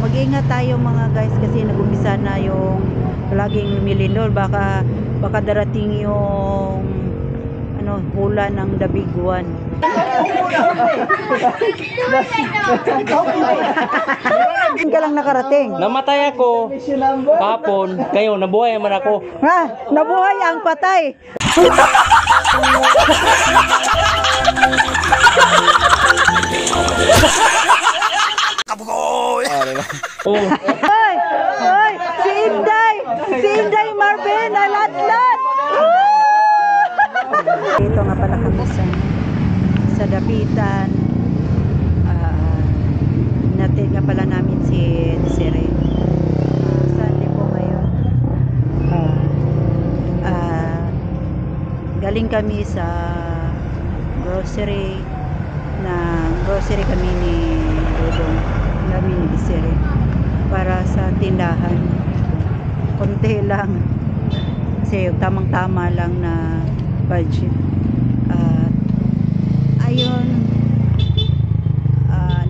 mag-iingat tayo mga guys kasi nag-umpisa na yung laging lumilindol. Baka darating yung hula ng the big one. Hindi ka lang nakarating. Namatay ako kahapon, kayo nabuhay man ako. Ha? Nabuhay ang patay. Oh. Hoy! Hoy! Si Inday! Si Inday Marvin! Alat-lat! Dito nga pala kami sa Dapitan. Natin nga pala namin si Siri. Sunday po ngayon. Galing kami sa grocery kami ni Dodong, kami ni Siri para sa tindahan. Konti lang kasi tamang-tama lang na budget. Ayun,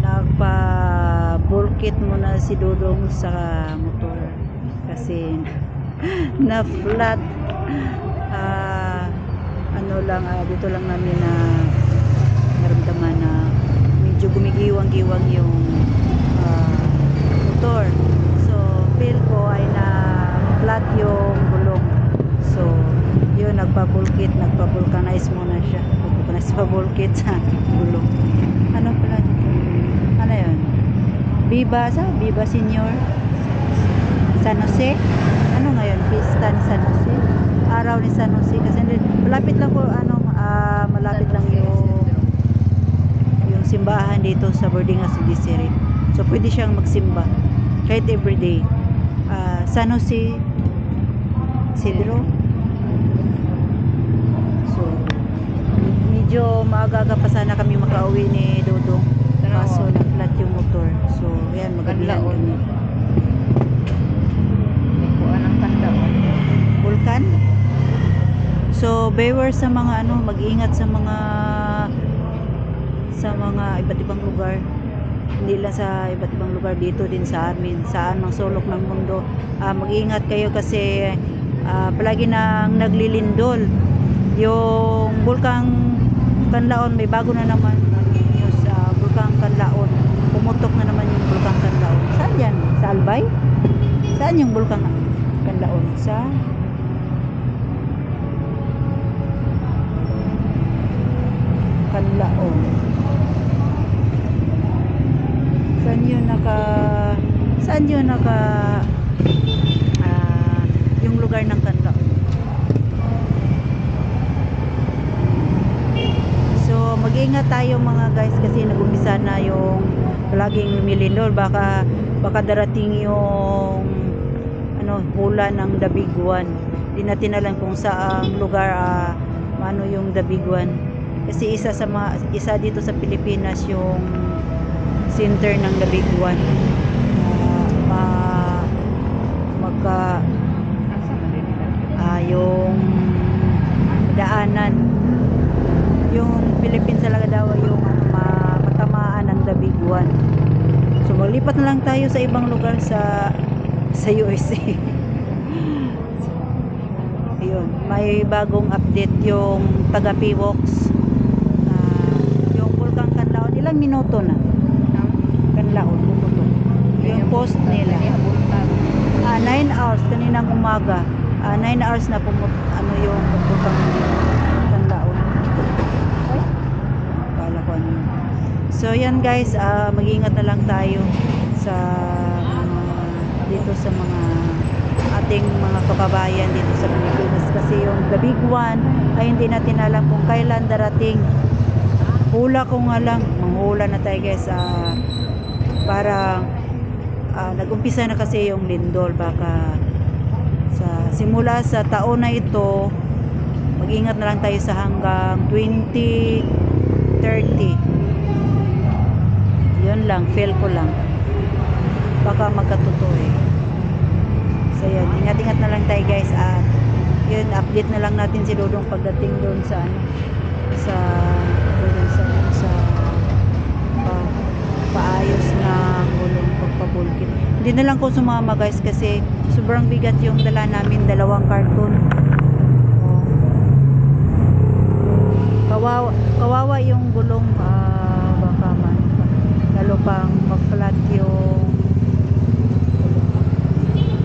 nagpa-bulkit muna si Dodong sa motor kasi na flat. Dito lang namin na naramdaman na medyo gumigiwang-giwang yung motor. So feel ko ay na flat yung gulong. So yun, nagpa-vulcanize muna siya. Nagpa-vulcanize sa gulong. Ano pala dito? Ano yun? Viva Senior San Jose? Ano ngayon? Pista ni San Jose? Araw ni San Jose kasi malapit lang po malapit lang yung simbahan dito sa Boardingas City. So pwede siyang magsimba kahit everyday. San Jose Cedro. So medyo maaga pa sana kami makauwi ni Dodong, kaso na-flat yung motor. So yan, maganda kami. Vulcan. So beware sa mga mag-iingat sa mga iba't ibang lugar. Hindi lang sa iba't ibang lugar, dito din sa amin, saan mang sulok ng mundo. Mag-iingat kayo kasi palagi nang naglilindol yung Bulkang Kanlaon. May bago na naman yung sa Bulkang Kanlaon. Pumutok na naman yung Bulkang Kanlaon. Saan yan? Sa Albay? Saan yung Bulkang Kanlaon? Sa Kanlaon. Saan yun yung lugar ng Kanlaon? So mag-iingat tayo mga guys kasi nag-umpisa na yung laging lumilindol. Baka darating yung hula ng the big one. Hindi natin alam kung saang lugar yung the big one. Kasi isa dito sa Pilipinas yung center ng the big one. Yung daanan, yung Philippines talaga daw yung matamaan ng the big one. So maglipat na lang tayo sa ibang lugar sa USA. Ayun, may bagong update yung taga Piwox. Yung Bulkang Kanlaon, ilang minuto na? Kanlaon, pumutok. Yung post nila. 9 hours kaninang umaga. 9 hours na yung Bulkang Kanlaon. Ay, akala ko ano. So yan guys, mag-iingat na lang tayo sa dito sa mga ating mga kababayan dito sa Pilipinas kasi yung the big one ay hindi natin alam kung kailan darating. Hula ko nga lang, manghula na tayo guys. Para nag-umpisa na kasi yung lindol. Baka simula sa taon na ito, mag-ingat na lang tayo sa hanggang 2030. Yun lang, feel ko lang. Baka magkatotoo eh. So yun, ingat-ingat na lang tayo guys. At yun, update na lang natin si Dodong pagdating doon sa paayos ng gulong pagpabulkit. Hindi na lang ko sumama guys kasi sobrang bigat yung dala namin, 2 karton. Oh. Kawawa yung gulong, baka man lalo pang mag-flat yung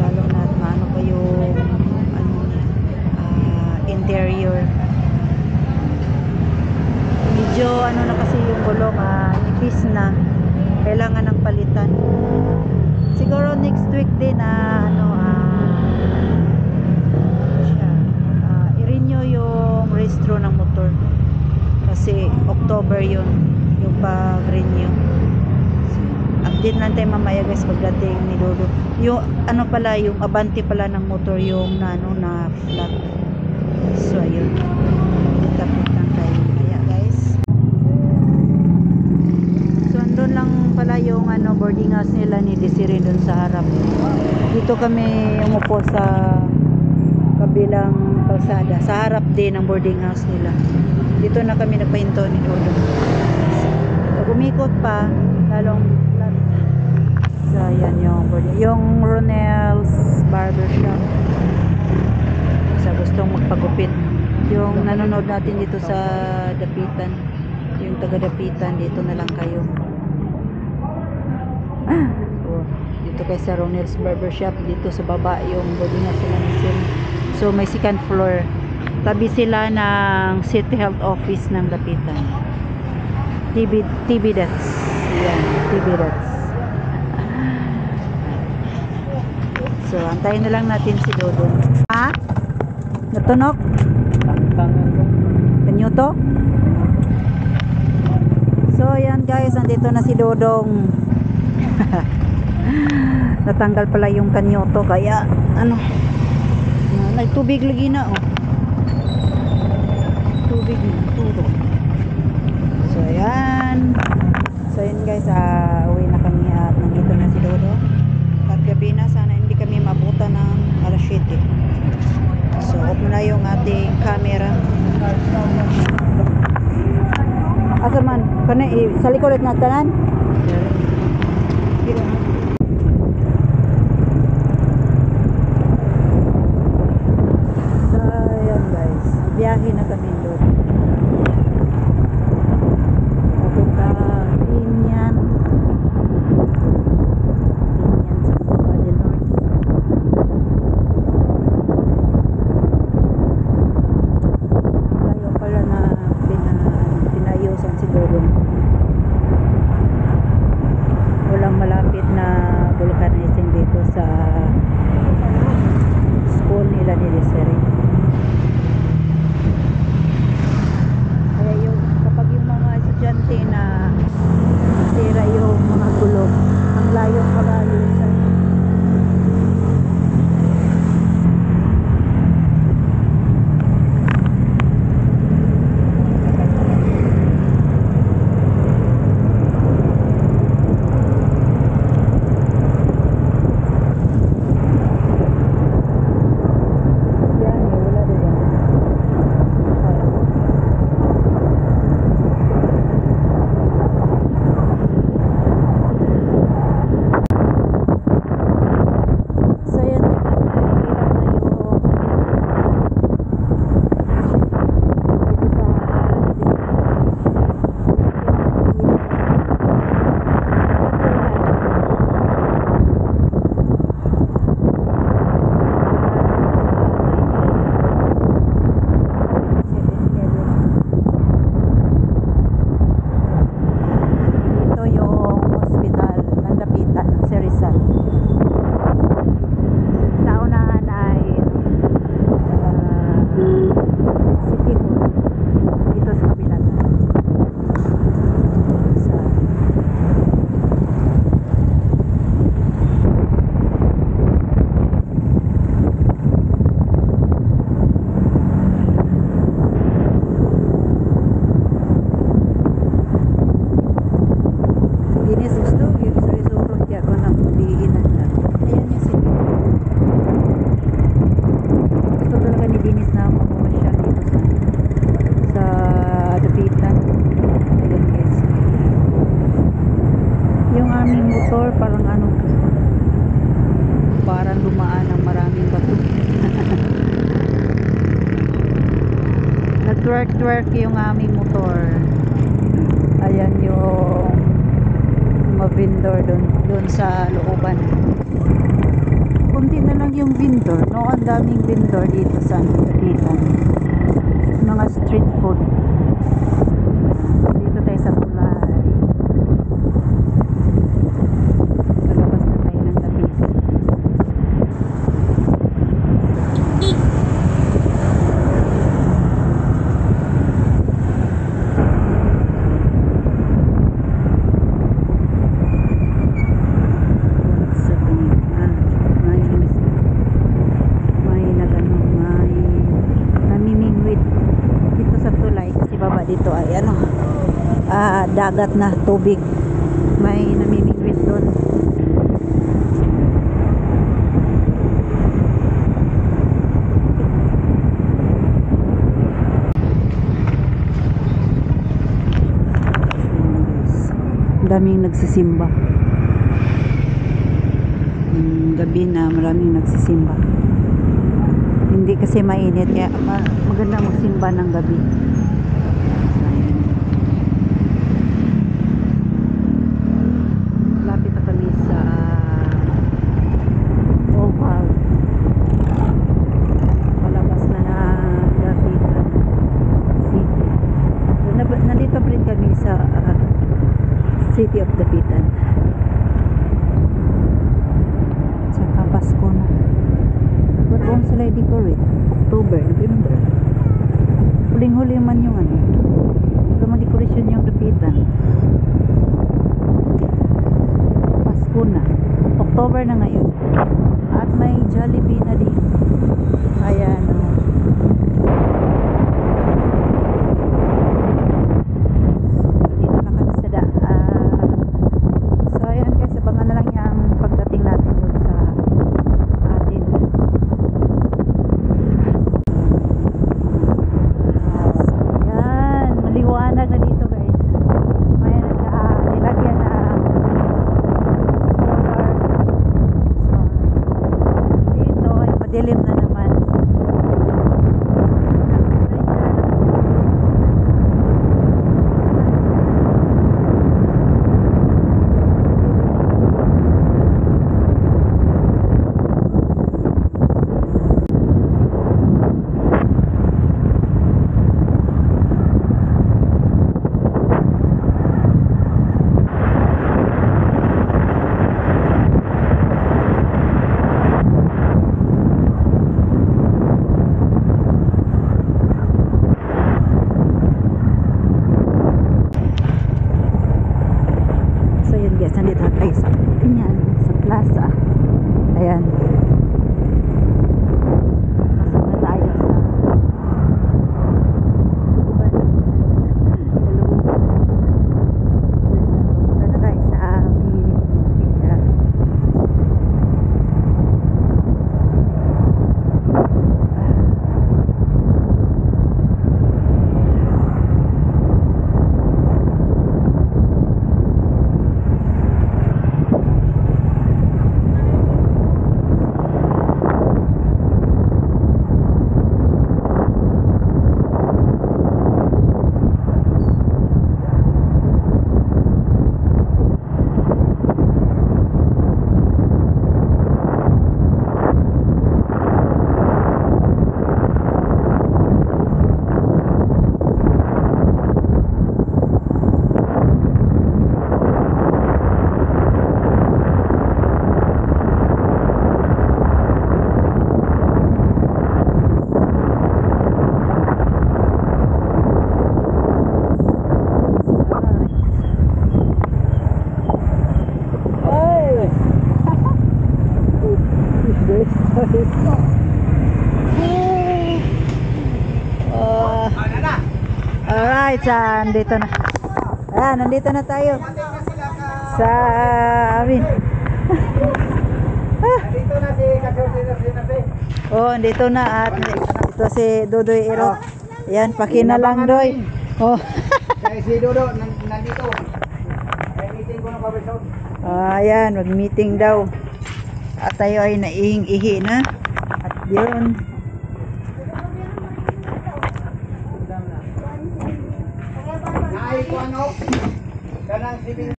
lalo na maano pa yung ano niya, interior. Medyo ano na kasi yung gulong, nipis na, kailangan ng palitan. Siguro next week din i-renew yung registro ng motor kasi October yun yung pag-renew. Update lang tayo mamaya guys pagdating ni Dodo. Yung ano pala, yung abante pala ng motor yung na flat. So ayun, tapos lang tayo kaya guys. So andun lang pala yung boarding house nila ni Desiree dun sa harap. Dito kami umupo sa kabilang kalsada, sa harap din ng boarding house nila. Dito na kami nagpahinto ni Dodo. Pag umikot pa lalong flat. So yan yung Ronel's Barbershop sa gustong magpagupit. Yung nanonood natin dito sa Dapitan, yung taga Dapitan, dito na lang kayo. So, dito kay sa Ronel's Barbershop, dito sa baba yung boarding house nila ni Sir. So may second floor, tabi sila ng City Health Office ng Dapitan. TB Dots. Yan, TB Dots. So antayin na lang natin si Dodo. Ha? Natunok? Kanyo to? So yan guys, andito na si Dodong. Natanggal pala yung kanyoto kaya nagtubig lagi na tubig na tubig. So yan guys, uwi na kami at nandito na si Dodo at gabi na, sana hindi kami mabuta ng alas 7. So off na yung ating camera. Asa man sa likod ulit na tanan. So yan guys, biyahe na kami doon papunta Binyan sa Baba del Norte. Layo pala na pinayusan si Dodong. Walang malapit na vulcanizing dito sa school nila ni Desiree. Kaya kapag yung mga estudyante na sira yung mga gulong, ang layong pag-ayusan. nag-twerk yung aming motor. Ayan yung mga vendor doon sa looban. Kunti na lang yung vendor, no? Ang daming vendor dito sa Dapitan. Mga street food. Dito tayo sa Tulay. Palabas na tayo ng Dapitan. Dito ay ano, dagat na tubig, may namimingwit doon. Daming nagsisimba gabi na, maraming nagsisimba. Hindi kasi mainit kaya maganda magsimba ng gabi. City of Dapitan. Saka Pasko na. But kung sila i-decorate, October, November. Huling-huli man yung ano. Kung decoration yung Dapitan. Pasko na. October na ngayon. At may Jollibee na din. Ayan o. Dilim na naman. Nandito tayo sa Pinyan, sa plaza. Ayan. Pasok na tayo sa Uban. Punta na tayo sa aming tingnan. Alright, nandito na. Nandito na tayo sa amin. Nandito na si Kasursi. Oh, nandito na at ito si Dodoy Ero. Ayan, pakinalang Doy. Oh. Kaya si Dodo nandito. May meeting ko na pabisog. Ayan, mag-meeting daw. At tayo ay naihing-ihi na. At yun. Kanang sibing.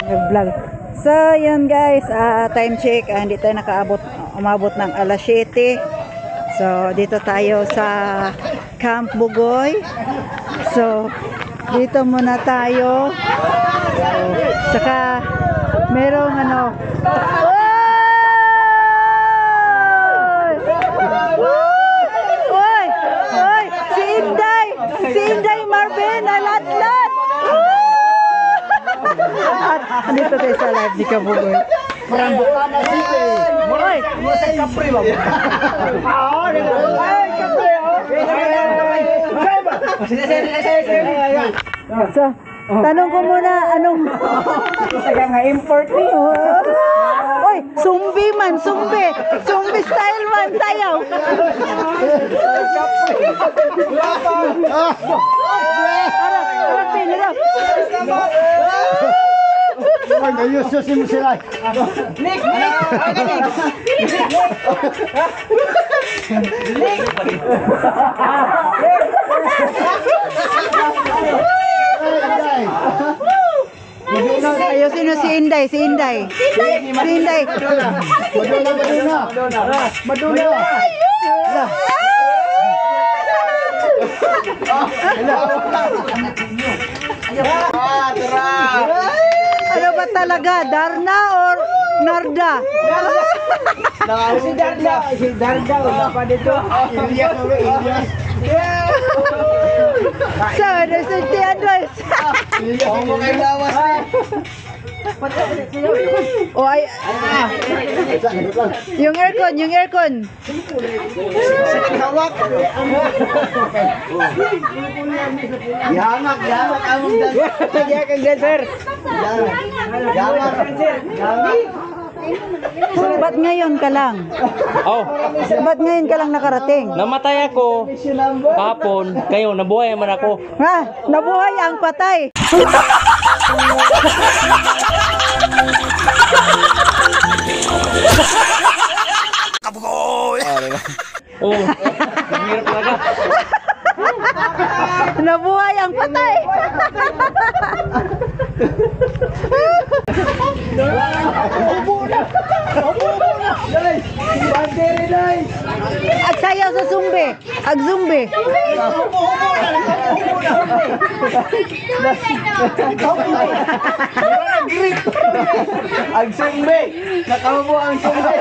Nag-vlog. So, yun guys, time check. Hindi tayo umabot ng alas 7. So, dito tayo sa Camp Bugoy. So, dito muna tayo. So, saka, merong ano. Oy! Oy! Si Inday! Si Inday Marvin! Alat-lat! At dito tayo sa live ni Kabugoy. Marambukan na sibe. Oy! Mo sa kapre ba? Ah, ay kapre oh. So, tanong ko muna, anong... Sagang nga import ni. Oy, sumbi man, sumbi! Sumbi style man, sayaw! Harap, pin, harap! Ay, nayususin mo sila. Nick! Ayusin mo si Inday, si Inday. Si Inday. Maduna. Ano ba talaga? Darna or Narda? Si Darda, wala pa dito. Ilyas. So, si Andres. Mo kay lawas O ay, yung aircon, yung aircon. hawak. Yangak among dan. Dia kang dancer. Yangak. Ba't ngayon ka lang? Oh, Ba't ngayon ka lang nakarating? namatay ako kahapon. Kayo, nabuhay man ako. Ha? Nabuhay ang patay. Oh, hirap talaga. Nabuhay ang patay. Ag sayaw sa zumbi. Ag zumbi. Ang sumbe. Nakamubo ang sumbe.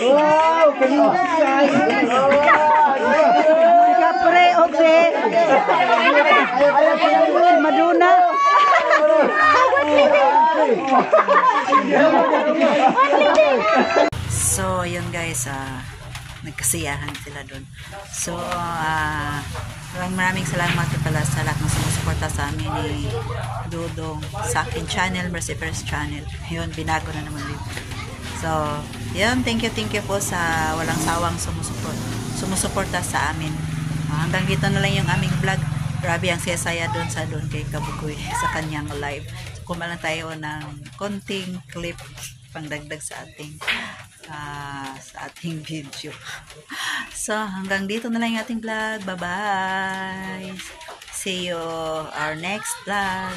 Wow, kanina. Kapre, okay. Si Maduna. So, yun guys, nagkasiyahan sila doon. So, maraming salamat pala sa lahat ng sumusuporta sa amin ni Dudong sa akin channel, Mercy First channel. Yun, binago na naman din. So, yun, thank you po sa walang sawang sumusuporta sa amin. Hanggang dito na lang yung aming vlog. Grabe ang saya doon kay Kabugoy sa kanyang live. So, kumalan tayo ng konting clip pangdagdag sa ating video. So, hanggang dito na lang yung ating vlog. Bye-bye! See you our next vlog.